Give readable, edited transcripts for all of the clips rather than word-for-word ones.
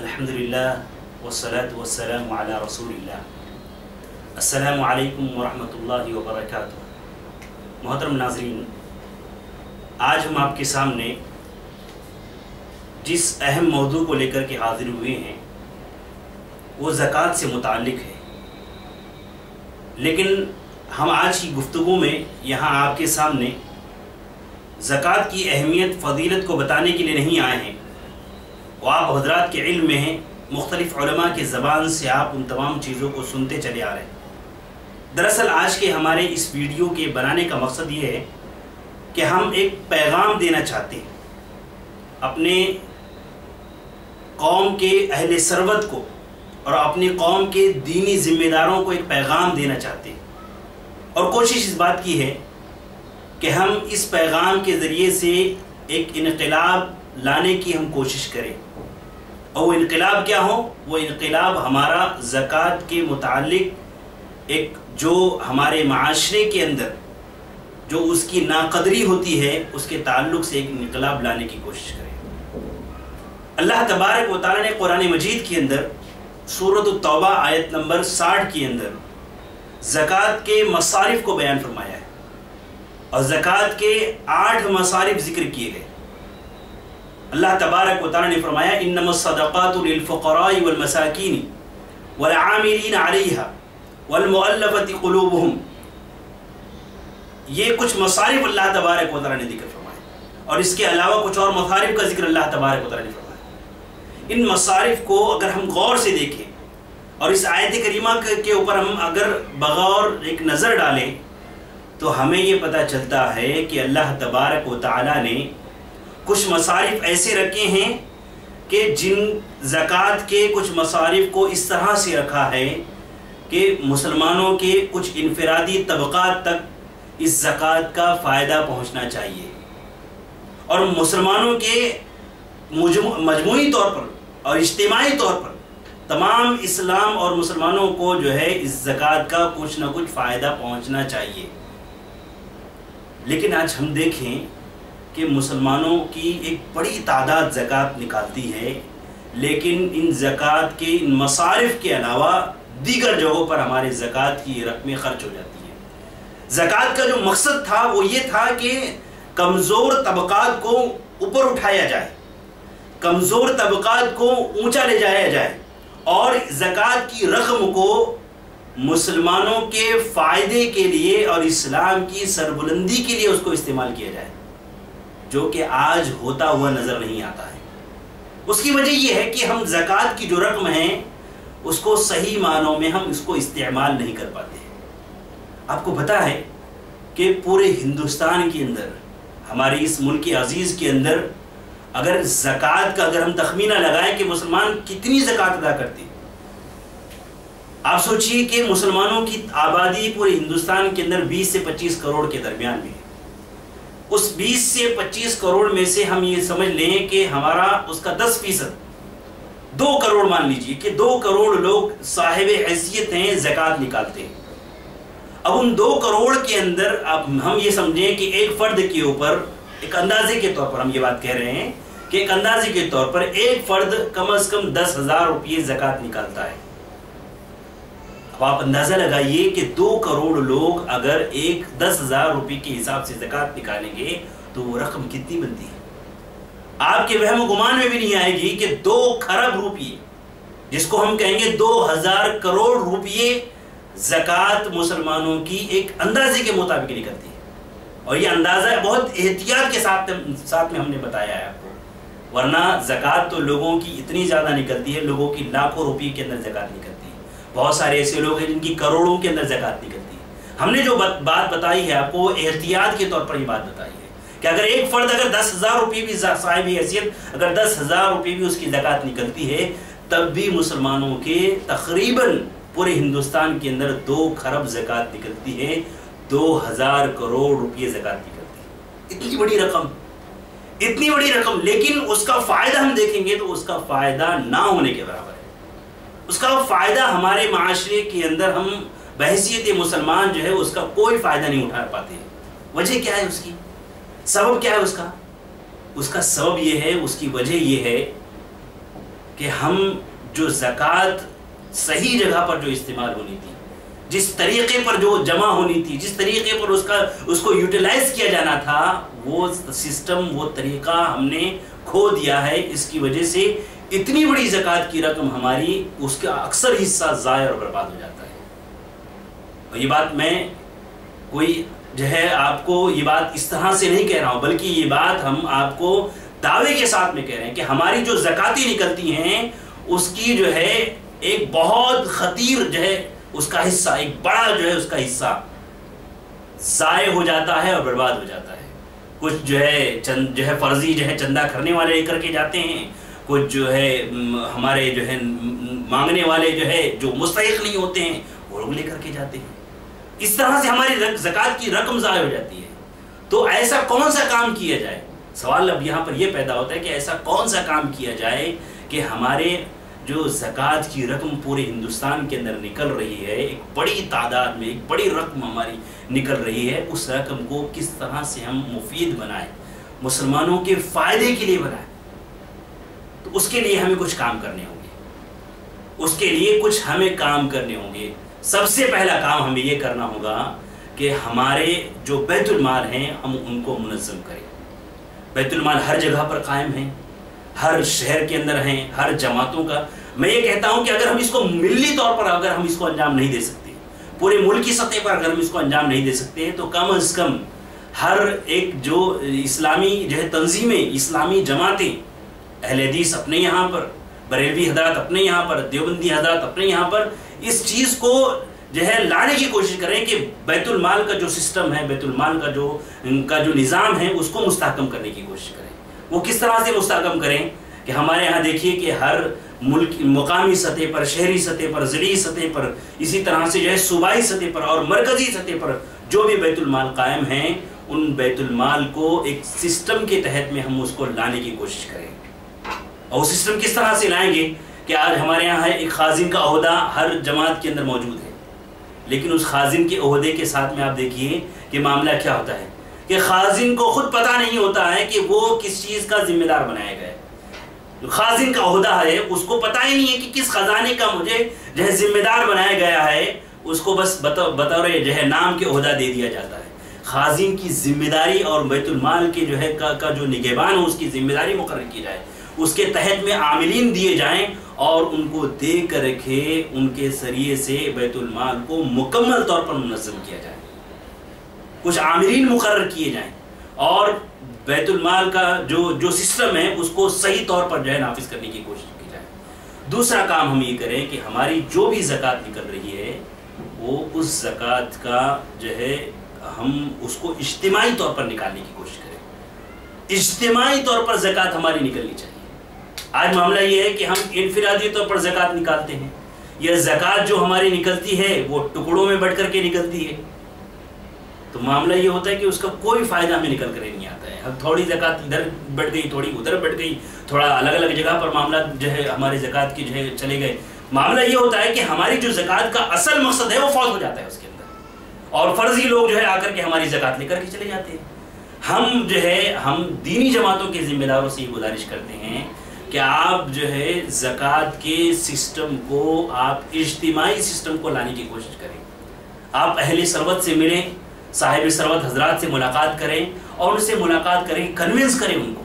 الحمدللہ والصلاة والسلام علی رسول اللہ۔ السلام علیکم ورحمۃ اللہ وبرکاتہ۔ محترم ناظرین، آج ہم آپ کے سامنے جس اہم موضوع کو لے کر کے حاضر ہوئے ہیں وہ زکوٰۃ سے متعلق ہے، لیکن ہم آج کی گفتگو میں یہاں آپ کے سامنے زکوٰۃ کی اہمیت فضیلت کو بتانے کے لیے نہیں آئے ہیں، وہ آپ حضرات کے علم میں ہیں، مختلف علماء کی زبان سے آپ ان تمام چیزوں کو سنتے چلے آ رہے ہیں۔ دراصل آج کے ہمارے اس ویڈیو کے بنانے کا مقصد یہ ہے کہ ہم ایک پیغام دینا چاہتے ہیں اپنے قوم کے اہل ثروت کو اور اپنی قوم کے دینی ذمہ داروں کو ایک پیغام دینا چاہتے ہیں، اور کوشش اس بات کی ہے کہ ہم اس پیغام کے ذریعے سے ایک انقلاب لانے کی ہم کوشش کریں، اور وہ انقلاب کیا ہو؟ وہ انقلاب ہمارا زکوٰۃ کے متعلق ایک جو ہمارے معاشرے کے اندر جو اس کی ناقدری ہوتی ہے اس کے تعلق سے ایک انقلاب لانے کی کوشش کریں۔ اللہ تبارک و تعالیٰ نے قرآن مجید کے اندر سورۃ التوبہ آیت نمبر 60 کے اندر زکوٰۃ کے مصارف کو بیان فرمایا ہے، اور زکوٰۃ کے 8 مصارف ذکر کیے گئے۔ اللہ تبارک و تعالیٰ نے فرمایا انما الصدقات للفقراء والمساکین والعاملین علیہا والمؤلفۃ قلوبہم، یہ کچھ مصارف اللہ تبارک و تعالیٰ نے ذکر فرمایا، اور اس کے علاوہ کچھ اور مصارف کا ذکر اللہ تبارک و تعالیٰ نے فرمایا۔ ان مصارف کو اگر ہم غور سے دیکھیں اور اس آیت کریمہ کے اوپر ہم اگر بغور ایک نظر ڈالیں تو ہمیں یہ پتہ چلتا ہے کہ اللہ تبارک و تعالیٰ نے کچھ مصارف ایسے رکھے ہیں کہ جن زکوٰۃ کے کچھ مصارف کو اس طرح سے رکھا ہے کہ مسلمانوں کے کچھ انفرادی طبقات تک اس زکوٰۃ کا فائدہ پہنچنا چاہیے، اور مسلمانوں کے مجموعی طور پر اور اجتماعی طور پر تمام اسلام اور مسلمانوں کو جو ہے اس زکوٰۃ کا کچھ نہ کچھ فائدہ پہنچنا چاہیے۔ لیکن آج ہم دیکھیں کہ مسلمانوں کی ایک بڑی تعداد زکوٰۃ نکالتی ہے، لیکن ان زکوٰۃ کے ان مصارف کے علاوہ دیگر جگہوں پر ہمارے زکوٰۃ کی رقمیں خرچ ہو جاتی ہیں۔ زکوٰۃ کا جو مقصد تھا وہ یہ تھا کہ کمزور طبقات کو اوپر اٹھایا جائے، کمزور طبقات کو اونچا لے جایا جائے، اور زکوٰۃ کی رقم کو مسلمانوں کے فائدے کے لیے اور اسلام کی سربلندی کے لیے اس کو استعمال کیا جائے، جو کہ آج ہوتا ہوا نظر نہیں آتا ہے۔ اس کی وجہ یہ ہے کہ ہم زکوٰۃ کی جو رقم ہے اس کو صحیح معنوں میں ہم اس کو استعمال نہیں کر پاتے ہیں۔ آپ کو پتہ ہے کہ پورے ہندوستان کے اندر، ہمارے اس ملک عزیز کے اندر، اگر زکوٰۃ کا اگر ہم تخمینہ لگائیں کہ مسلمان کتنی زکوٰۃ ادا کرتے ہیں، آپ سوچئے کہ مسلمانوں کی آبادی پورے ہندوستان کے اندر 20 سے 25 کروڑ کے درمیان میں ہے۔ اس 20 سے 25 کروڑ میں سے ہم یہ سمجھ لیں کہ ہمارا اس کا 10%، 2 کروڑ مان لیجئے کہ 2 کروڑ لوگ صاحب حیثیت ہیں، زکوٰۃ نکالتے ہیں۔ اب ان 2 کروڑ کے اندر اب ہم یہ سمجھیں کہ ایک فرد کے اوپر ایک اندازے کے طور پر ہم یہ بات کہہ رہے ہیں کہ ایک اندازے کے طور پر ایک فرد کم از کم 10,000 روپئے زکوٰۃ نکالتا ہے۔ اب آپ اندازہ لگائیے کہ 2 کروڑ لوگ اگر ایک 10,000 روپے کے حساب سے زکوٰۃ نکالیں گے تو وہ رقم کتنی بنتی ہے؟ آپ کے وہم و گمان میں بھی نہیں آئے گی کہ 2 کھرب روپیے، جس کو ہم کہیں گے 2000 کروڑ روپیے، زکوٰۃ مسلمانوں کی ایک اندازے کے مطابق نکلتی ہے، اور یہ اندازہ بہت احتیاط کے ساتھ میں ہم نے بتایا ہے آپ کو، ورنہ زکوٰۃ تو لوگوں کی اتنی زیادہ نکلتی ہے، لوگوں کی لاکھوں روپے کے اندر زکوٰۃ نکلتی ہے۔ بہت سارے ایسے لوگ ہیں جن کی کروڑوں کے اندر زکوٰۃ نکلتی ہے۔ ہم نے جو بات بتائی ہے آپ کو، احتیاط کے طور پر یہ بات بتائی ہے کہ اگر ایک فرد اگر 10,000 روپے بھی صاحب حیثیت اگر 10,000 روپے بھی اس کی زکوٰۃ نکلتی ہے، تب بھی مسلمانوں کے تقریباً پورے ہندوستان کے اندر 2 کھرب زکوٰۃ نکلتی ہے، 2000 کروڑ روپے زکوٰۃ نکلتی ہے۔ اتنی بڑی رقم، لیکن اس کا فائدہ ہم دیکھیں گے تو اس کا فائدہ نہ ہونے کے برابر ہے۔ اس کا فائدہ ہمارے معاشرے کے اندر ہم بحیثیت مسلمان جو ہے اس کا کوئی فائدہ نہیں اٹھا پاتے ہیں۔ وجہ کیا ہے اس کی؟ سبب کیا ہے اس کا؟ اس کا سبب یہ ہے، اس کی وجہ یہ ہے کہ ہم جو زکوٰۃ صحیح جگہ پر جو استعمال ہونی تھی، جس طریقے پر جو جمع ہونی تھی، جس طریقے پر اس کو یوٹیلائز کیا جانا تھا، وہ سسٹم، وہ طریقہ ہم نے کھو دیا ہے۔ اس کی وجہ سے اتنی بڑی زکوٰۃ کی رقم ہماری، اس کا اکثر حصہ ضائع اور برباد ہو جاتا ہے۔ اور یہ بات میں کوئی جو ہے آپ کو یہ بات اس طرح سے نہیں کہہ رہا ہوں، بلکہ یہ بات ہم آپ کو دعوے کے ساتھ میں کہہ رہے ہیں کہ ہماری جو زکاتیں نکلتی ہیں اس کی جو ہے ایک بہت خطیر جو ہے اس کا حصہ، ایک بڑا جو ہے اس کا حصہ ضائع ہو جاتا ہے اور برباد ہو جاتا ہے۔ کچھ جو ہے فرضی جو ہے چندہ کرنے والے لے کر کے جاتے ہیں، کچھ جو ہے ہمارے جو ہے مانگنے والے جو ہے جو مستحق نہیں ہوتے ہیں وہ لوگ لے کر کے جاتے ہیں۔ اس طرح سے ہماری زکوٰۃ کی رقم ضائع ہو جاتی ہے۔ تو ایسا کون سا کام کیا جائے؟ سوال اب یہاں پر یہ پیدا ہوتا ہے کہ ایسا کون سا کام کیا جائے کہ ہمارے جو زکوٰۃ کی رقم پورے ہندوستان کے اندر نکل رہی ہے، ایک بڑی تعداد میں ایک بڑی رقم ہماری نکل رہی ہے، اس رقم کو کس طرح سے ہم مفید بنائیں، مسلمانوں کے فائدے کے لیے بنائیں۔ تو اس کے لیے ہمیں کچھ کام کرنے ہوں گے، اس کے لیے کچھ ہمیں کام کرنے ہوں گے۔ سب سے پہلا کام ہمیں یہ کرنا ہوگا کہ ہمارے جو بیت المال ہیں ہم ان کو منظم کریں۔ بیت المال ہر جگہ پر قائم ہیں، ہر شہر کے اندر ہیں، ہر جماعتوں کا۔ میں یہ کہتا ہوں کہ اگر ہم اس کو ملی طور پر اگر ہم اس کو انجام نہیں دے سکتے، پورے ملک کی سطح پر اگر ہم اس کو انجام نہیں دے سکتے، تو کم از کم ہر ایک جو اسلامی جو ہے تنظیمیں، اسلامی جماعتیں، اہل حدیث اپنے یہاں پر، بریلوی حضرات اپنے یہاں پر، دیوبندی حضرات اپنے یہاں پر، اس چیز کو جو ہے لانے کی کوشش کریں کہ بیت المال کا جو سسٹم ہے، بیت المال کا جو نظام ہے، اس کو مستحکم کرنے کی کوشش کریں۔ وہ کس طرح سے مستحکم کریں کہ ہمارے یہاں دیکھیے کہ ہر ملک مقامی سطح پر، شہری سطح پر، ضلعی سطح پر، اسی طرح سے جو ہے صوبائی سطح پر اور مرکزی سطح پر جو بھی بیت المال قائم ہیں، ان بیت المال کو ایک سسٹم کے تحت میں ہم اس کو لانے کی کوشش کریں۔ اور وہ سسٹم کس طرح سے لائیں گے کہ آج ہمارے یہاں ہے ایک خازن کا عہدہ ہر جماعت کے اندر موجود ہے، لیکن اس خازن کے عہدے کے ساتھ میں آپ دیکھیے کہ معاملہ کیا ہوتا ہے کہ خازن کو خود پتہ نہیں ہوتا ہے کہ وہ کس چیز کا ذمہ دار بنایا گیا ہے۔ خازن کا عہدہ ہے، اس کو پتہ ہی نہیں ہے کہ کس خزانے کا مجھے جو ہے ذمہ دار بنایا گیا ہے، اس کو بس بطور جو ہے نام کے عہدہ دے دیا جاتا ہے۔ خازن کی ذمہ داری اور بیت المال کے جو ہے کا جو نگہبان ہو، اس کی ذمہ داری مقرر کی جائے، اس کے تحت میں عاملین دیے جائیں اور ان کو دے کر کے ان کے ذریعے سے بیت المال کو مکمل طور پر منظم کیا جائے، کچھ عاملین مقرر کیے جائیں اور بیت المال کا جو سسٹم ہے اس کو صحیح طور پر جو ہے نافذ کرنے کی کوشش کی جائے۔ دوسرا کام ہم یہ کریں کہ ہماری جو بھی زکوٰۃ نکل رہی ہے وہ اس زکوٰۃ کا جو ہے ہم اس کو اجتماعی طور پر نکالنے کی کوشش کریں۔ اجتماعی طور پر زکوٰۃ ہماری نکلنی چاہیے۔ آج معاملہ یہ ہے کہ ہم انفرادی طور پر زکوٰۃ نکالتے ہیں، یا زکوٰۃ جو ہماری نکلتی ہے وہ ٹکڑوں میں بٹ کر کے نکلتی ہے، تو معاملہ یہ ہوتا ہے کہ اس کا کوئی فائدہ ہمیں نکل کر نہیں آتا ہے۔ اب تھوڑی زکوٰۃ ادھر بٹ گئی، تھوڑی ادھر بٹ گئی، تھوڑا الگ الگ جگہ پر معاملہ جو ہے ہمارے زکوٰۃ کی جو ہے چلے گئے۔ معاملہ یہ ہوتا ہے کہ ہماری جو زکوٰۃ کا اصل مقصد ہے وہ فوت ہو جاتا ہے اس کے اندر، اور فرضی لوگ جو ہے آ کر کے ہماری زکوٰۃ لے کر کے چلے جاتے ہیں۔ ہم جو ہے ہم دینی جماعتوں کے ذمہ داروں سے یہ گزارش کرتے ہیں کہ آپ جو ہے زکوٰۃ کے سسٹم کو، آپ اجتماعی سسٹم کو لانے کی کوشش کریں۔ آپ اہل ثروت سے ملیں، صاحب ثروت حضرات سے ملاقات کریں اور ان سے ملاقات کریں، کنونس کریں ان کو۔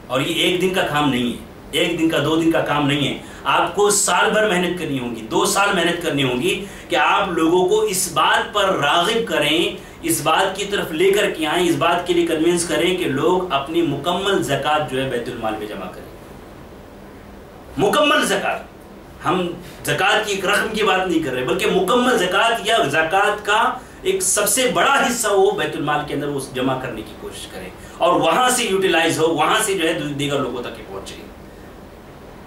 اور یہ ایک دن کا کام نہیں ہے، ایک دن کا، 2 دن کا کام نہیں ہے، آپ کو سال بھر محنت کرنی ہوگی، 2 سال محنت کرنی ہوگی کہ آپ لوگوں کو اس بات پر راغب کریں، اس بات کی طرف لے کر کے آئیں، اس بات کے لیے کنونس کریں کہ لوگ اپنی مکمل زکوٰۃ جو ہے بیت المال میں جمع کریں۔ مکمل زکوٰۃ، ہم زکوٰۃ کی ایک رقم کی بات نہیں کر رہے، بلکہ مکمل زکوٰۃ یا زکوٰۃ کا ایک سب سے بڑا حصہ وہ بیت المال کے اندر وہ جمع کرنے کی کوشش کریں اور وہاں سے یوٹیلائز ہو، وہاں سے جو ہے دیگر لوگوں تک پہنچے۔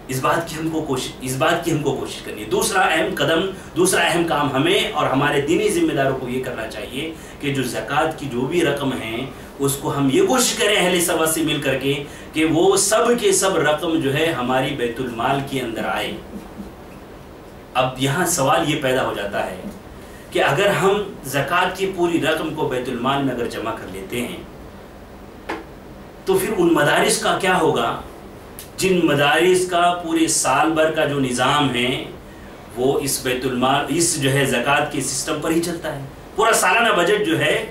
اس بات کی ہم کو کوشش کرنی ہے۔ دوسرا اہم قدم، دوسرا اہم کام ہمیں اور ہمارے دینی ذمہ داروں کو یہ کرنا چاہیے کہ جو زکوٰۃ کی جو بھی رقم ہیں اس کو ہم یہ کوشش کریں اہل ثروت سے مل کر کے کہ وہ سب کے سب رقم جو ہے ہماری بیت المال کے اندر آئے۔ اب یہاں سوال یہ پیدا ہو جاتا ہے کہ اگر ہم زکوٰۃ کی پوری رقم کو بیت المال میں اگر جمع کر لیتے ہیں تو پھر ان مدارس کا کیا ہوگا جن مدارس کا پورے سال بھر کا جو نظام ہے وہ اس بیت المال اس جو ہے زکوٰۃ کے سسٹم پر ہی چلتا ہے. پورا سالانہ بجٹ جو ہے،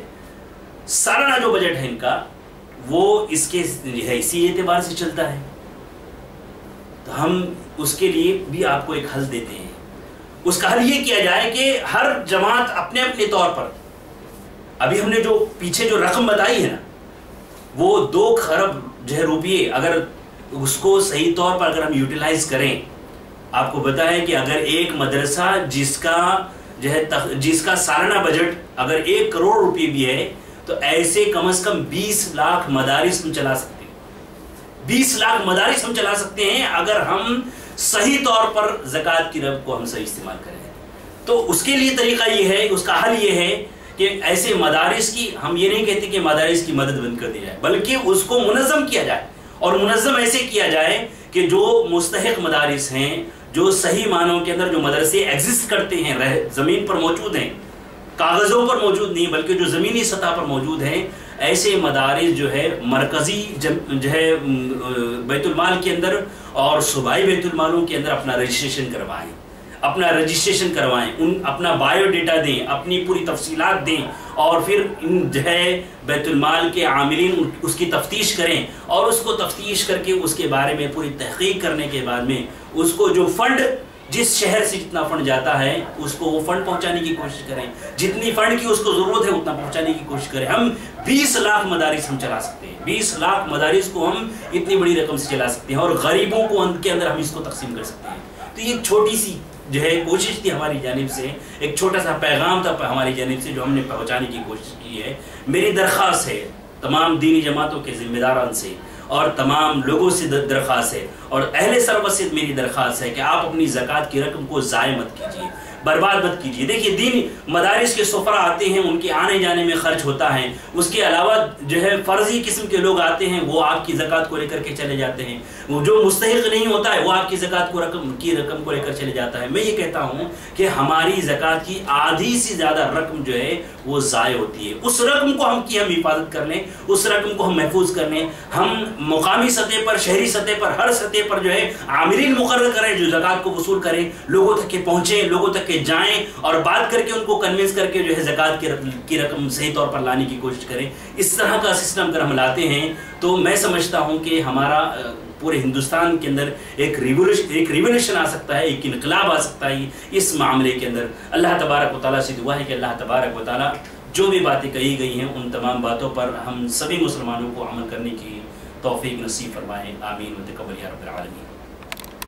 سالانہ جو بجٹ ہے ان کا، وہ اس کے اسی اعتبار سے چلتا ہے. تو ہم اس کے لیے بھی آپ کو ایک حل دیتے ہیں. اس کا حل یہ کیا جائے کہ ہر جماعت اپنے اپنے طور پر، ابھی ہم نے جو پیچھے جو رقم بتائی ہے نا، وہ 2 خرب جو ہے روپیے، اگر اس کو صحیح طور پر اگر ہم یوٹیلائز کریں، آپ کو پتا ہے کہ اگر ایک مدرسہ جس کا سالانہ بجٹ اگر 1 کروڑ روپے بھی ہے، تو ایسے کم از کم 20 لاکھ مدارس ہم چلا سکتے ہیں. 20 لاکھ مدارس ہم چلا سکتے ہیں اگر ہم صحیح طور پر زکوٰۃ کی رقم کو ہم صحیح استعمال کریں. تو اس کے لیے طریقہ یہ ہے، اس کا حل یہ ہے کہ ایسے مدارس کی، ہم یہ نہیں کہتے کہ مدارس کی مدد بند کر دی جائے، بلکہ اس کو منظم کیا جائے. اور منظم ایسے کیا جائے کہ جو مستحق مدارس ہیں، جو صحیح معنوں کے اندر جو مدرسے ایگزسٹ کرتے ہیں، زمین پر موجود ہیں، کاغذوں پر موجود نہیں بلکہ جو زمینی سطح پر موجود ہیں، ایسے مدارس جو ہے مرکزی جو ہے بیت المال کے اندر اور صوبائی بیت المالوں کے اندر اپنا رجسٹریشن کروائیں، اپنا بایو ڈیٹا دیں، اپنی پوری تفصیلات دیں، اور پھر جو ہے بیت المال کے عاملین اس کی تفتیش کریں، اور اس کو تفتیش کر کے اس کے بارے میں پوری تحقیق کرنے کے بعد میں اس کو جو فنڈ، جس شہر سے جتنا فنڈ جاتا ہے اس کو وہ فنڈ پہنچانے کی کوشش کریں، جتنی فنڈ کی اس کو ضرورت ہے اتنا پہنچانے کی کوشش کریں. ہم 20 لاکھ مدارس ہم چلا سکتے ہیں، 20 لاکھ مدارس کو ہم اتنی بڑی رقم سے چلا سکتے ہیں، اور غریبوں کو ان کے اندر ہم اس کو تقسیم کر سکتے ہیں. تو یہ چھوٹی سی جو ہے کوشش تھی ہماری جانب سے، ایک چھوٹا سا پیغام تھا ہماری جانب سے جو ہم نے پہنچانے کی کوشش کی ہے. میری درخواست ہے تمام دینی جماعتوں کے ذمہ داران سے اور تمام لوگوں سے درخواست ہے، اور اہل سربت سے میری درخواست ہے کہ آپ اپنی زکوٰۃ کی رقم کو ضائع مت کیجیے، برباد مت کیجیے. دیکھیے دین مدارس کے سفرا آتے ہیں، ان کے آنے جانے میں خرچ ہوتا ہے، اس کے علاوہ جو ہے فرضی قسم کے لوگ آتے ہیں، وہ آپ کی زکوٰۃ کو لے کر کے چلے جاتے ہیں. وہ جو مستحق نہیں ہوتا ہے وہ آپ کی زکوٰۃ کو رقم کو لے کر چلے جاتا ہے. میں یہ کہتا ہوں کہ ہماری زکوٰۃ کی آدھی سے زیادہ رقم جو ہے وہ ضائع ہوتی ہے. اس رقم کو ہم حفاظت کر لیں، اس رقم کو ہم محفوظ کر لیں. ہم مقامی سطح پر، شہری سطح پر، ہر سطح پر جو ہے عاملین مقرر کریں جو زکوٰۃ کو وصول کریں، لوگوں تک کے پہنچیں، لوگوں تک کے جائیں، اور بات کر کے ان کو کنونس کر کے جو ہے زکوٰۃ کی رقم صحیح طور پر لانے کی کوشش کریں. اس طرح کا سسٹم اگر ہم لاتے ہیں تو میں سمجھتا ہوں کہ ہمارا پورے ہندوستان کے اندر ایک ریولیوشن آ سکتا ہے، ایک انقلاب آ سکتا ہے اس معاملے کے اندر. اللہ تبارک و تعالیٰ سے دعا ہے کہ اللہ تبارک و تعالیٰ جو بھی باتیں کہی گئی ہیں ان تمام باتوں پر ہم سبھی مسلمانوں کو عمل کرنے کی توفیق نصیب فرمائے. آمین و تقبل یا رب العالمین.